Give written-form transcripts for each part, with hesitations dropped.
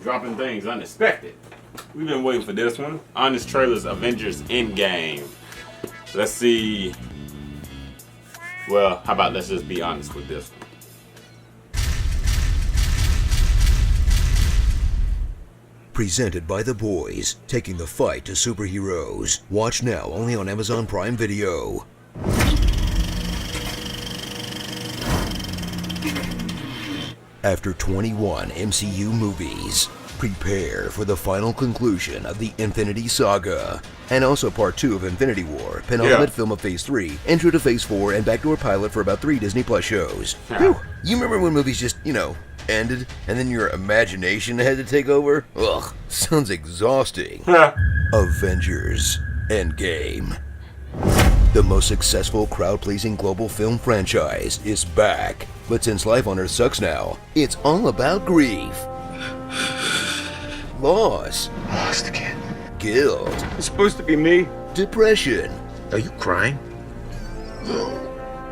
dropping things unexpected. We've been waiting for this one. Honest trailers, Avengers Endgame. Let's see. Well, how about let's just be honest with this one. Presented by The Boys, taking the fight to superheroes. Watch now only on Amazon Prime Video. After 21 MCU movies, prepare for the final conclusion of the Infinity Saga. And also part 2 of Infinity War, penultimate film of Phase 3, intro to Phase 4, and backdoor pilot for about 3 Disney Plus shows. Whew. You remember when movies just, ended, and then your imagination had to take over? Ugh, sounds exhausting. Avengers Endgame. The most successful crowd-pleasing global film franchise is back. But since life on Earth sucks now, it's all about grief. Loss. Lost again. Guilt. It's supposed to be me. Depression. Are you crying?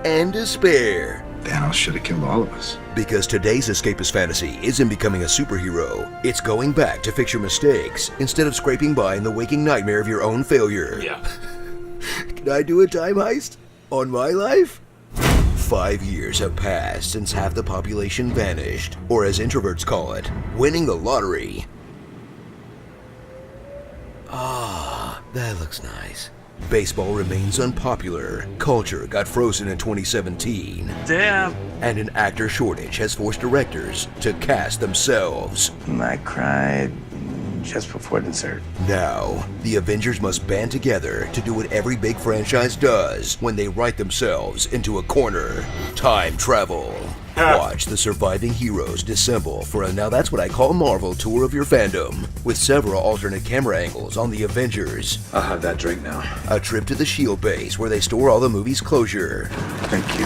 And despair. Thanos should have killed all of us. Because today's escapist fantasy isn't becoming a superhero. It's going back to fix your mistakes instead of scraping by in the waking nightmare of your own failure. Yeah. Can I do a time heist on my life? 5 years have passed since half the population vanished, or as introverts call it, winning the lottery. Ah, that looks nice. Baseball remains unpopular. Culture got frozen in 2017. Damn. And an actor shortage has forced directors to cast themselves. I cried just before dessert. Now, the Avengers must band together to do what every big franchise does when they write themselves into a corner. Time travel. Watch the surviving heroes dissemble for a Now That's What I Call Marvel tour of your fandom, with several alternate camera angles on the Avengers. I'll have that drink now. A trip to the S.H.I.E.L.D. base where they store all the movie's closure. Thank you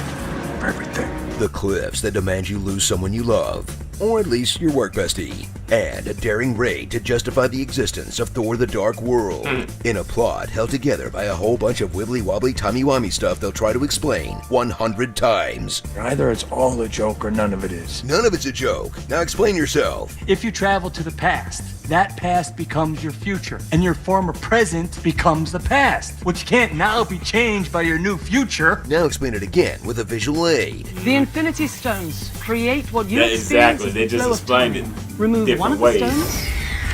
for everything. The cliffs that demand you lose someone you love, or at least your work bestie, and a daring raid to justify the existence of Thor the Dark World, in a plot held together by a whole bunch of wibbly-wobbly timey-wimey stuff they'll try to explain 100 times. Either it's all a joke or none of it is. None of it's a joke. Now explain yourself. If you travel to the past, that past becomes your future, and your former present becomes the past, which can't now be changed by your new future. Now explain it again with a visual aid. The Infinity Stones create what you Yeah, experience exactly. as They the just flow of explained time. it Remove different one of ways. the stones,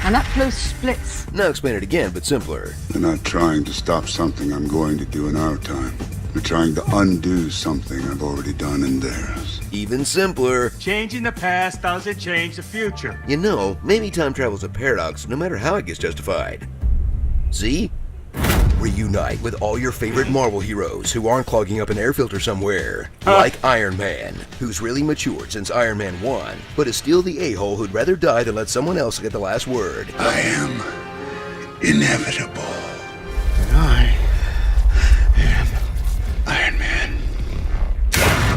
and that flow splits. Now explain it again, but simpler. They're not trying to stop something I'm going to do in our time. They're trying to undo something I've already done in theirs. Even simpler. Changing the past doesn't change the future. You know, maybe time travel's a paradox no matter how it gets justified. See? Reunite with all your favorite Marvel heroes who aren't clogging up an air filter somewhere. Like Iron Man, who's really matured since Iron Man 1, but is still the a-hole who'd rather die than let someone else get the last word. I am inevitable. I am Iron Man.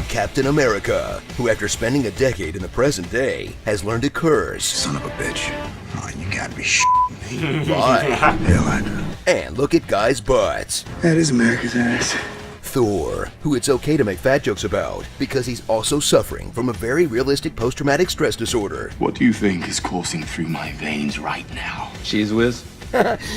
Captain America, who after spending a decade in the present day, has learned to curse. Son of a bitch. Oh, you gotta be shitting me. Lie. Hell, I do. And look at guys' butts. That is America's ass. Thor, who it's okay to make fat jokes about, because he's also suffering from a very realistic post-traumatic stress disorder. What do you think is coursing through my veins right now? Cheese whiz.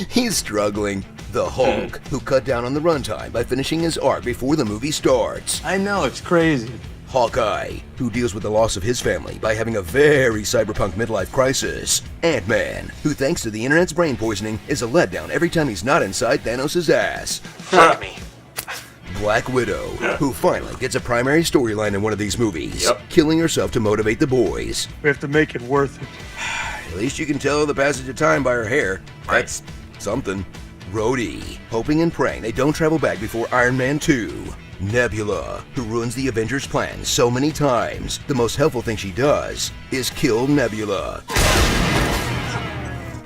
He's struggling. The Hulk, who cut down on the runtime by finishing his arc before the movie starts. I know, it's crazy. Hawkeye, who deals with the loss of his family by having a very cyberpunk midlife crisis. Ant-Man, who thanks to the internet's brain poisoning is a letdown every time he's not inside Thanos' ass. Fuck me. Black Widow, who finally gets a primary storyline in one of these movies, Yep. killing herself to motivate the boys. We have to make it worth it. At least you can tell the passage of time by her hair. That's something. Rhodey, hoping and praying they don't travel back before Iron Man 2. Nebula, who ruins the Avengers' plans so many times, the most helpful thing she does is kill Nebula.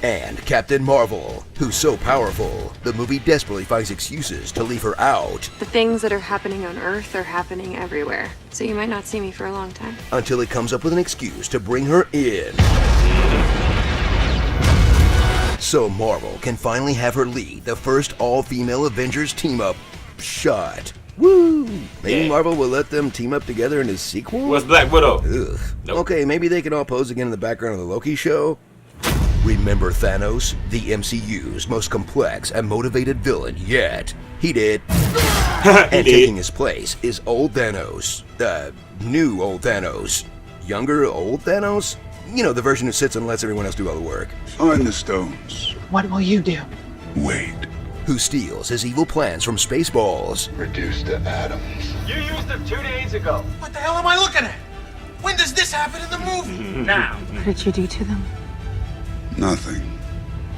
And Captain Marvel, who's so powerful, the movie desperately finds excuses to leave her out. The things that are happening on Earth are happening everywhere, so you might not see me for a long time. Until it comes up with an excuse to bring her in. So Marvel can finally have her lead the first all-female Avengers team-up shot. Woo! Maybe Yeah. Marvel will let them team up together in a sequel? What's Black Widow? Ugh. Nope. Okay, maybe they can all pose again in the background of the Loki show. Remember Thanos, the MCU's most complex and motivated villain yet? He did. And taking his place is old Thanos. New old Thanos. Younger old Thanos? You know, the version who sits and lets everyone else do all the work. Find the stones. What will you do? Wait. Who steals his evil plans from Spaceballs. Reduced to atoms. You used them 2 days ago. What the hell am I looking at? When does this happen in the movie? Now. What did you do to them? Nothing.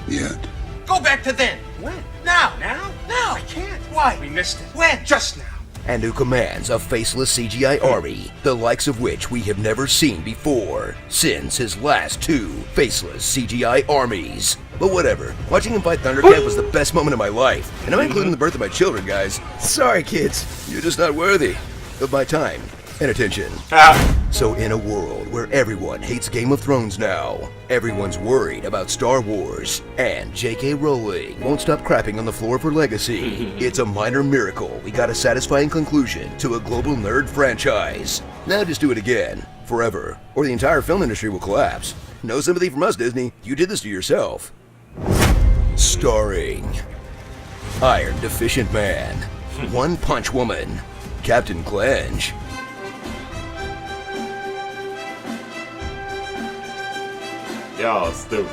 Yet. Go back to then. When? Now. Now? Now. I can't. Why? We missed it. When? Just now. And who commands a faceless CGI army, the likes of which we have never seen before, since his last 2 faceless CGI armies. But whatever, watching him fight Thundercat was the best moment of my life, and I'm including the birth of my children, guys. Sorry, kids, you're just not worthy of my time and attention. So in a world where everyone hates Game of Thrones now, everyone's worried about Star Wars, and J.K. Rowling won't stop crapping on the floor of her legacy, it's a minor miracle we got a satisfying conclusion to a global nerd franchise. Now just do it again, forever, or the entire film industry will collapse. No sympathy from us, Disney. You did this to yourself. Starring Iron Deficient Man, One Punch Woman, Captain Clench, Y'all stupid.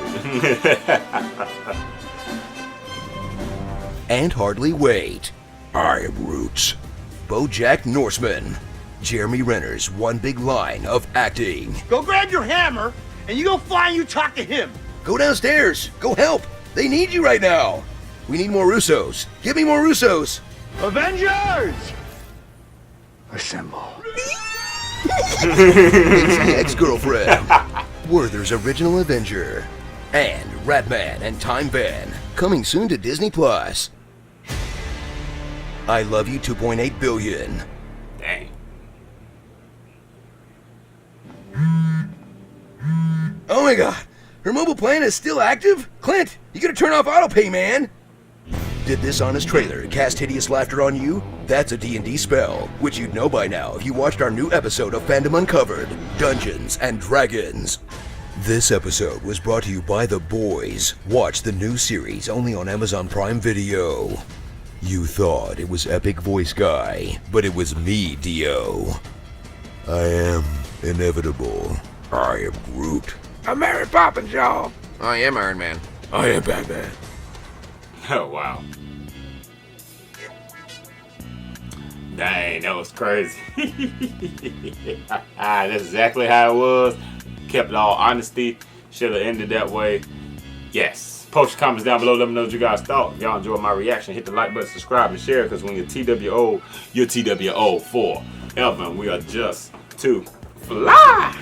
and Hardly Wait. I am Roots. BoJack Norseman. Jeremy Renner's one big line of acting. Go grab your hammer, and you go fly and you talk to him. Go downstairs. Go help. They need you right now. We need more Russos. Give me more Russos. Avengers! Assemble. It's the ex-girlfriend. Werther's original Avenger. And Ratman and Time Van. Coming soon to Disney+. I Love You 2.8 billion. Dang. Oh my god. Her mobile plan is still active? Clint, you gotta turn off autopay, man. Did this honest trailer cast hideous laughter on you? That's a D&D spell, which you'd know by now if you watched our new episode of Fandom Uncovered, Dungeons and Dragons. This episode was brought to you by The Boys. Watch the new series only on Amazon Prime Video. You thought it was Epic Voice Guy, but it was me, Dio. I am inevitable. I am Groot. I'm Mary Poppins, y'all. I am Iron Man. I am Batman. Oh, wow. Dang, that was crazy. That's exactly how it was. Kept it all honesty. Should have ended that way. Yes. Post your comments down below. Let me know what you guys thought. If y'all enjoyed my reaction, hit the like button, subscribe, and share. Because when you're TWO, you're TWO forever. And we are just to fly.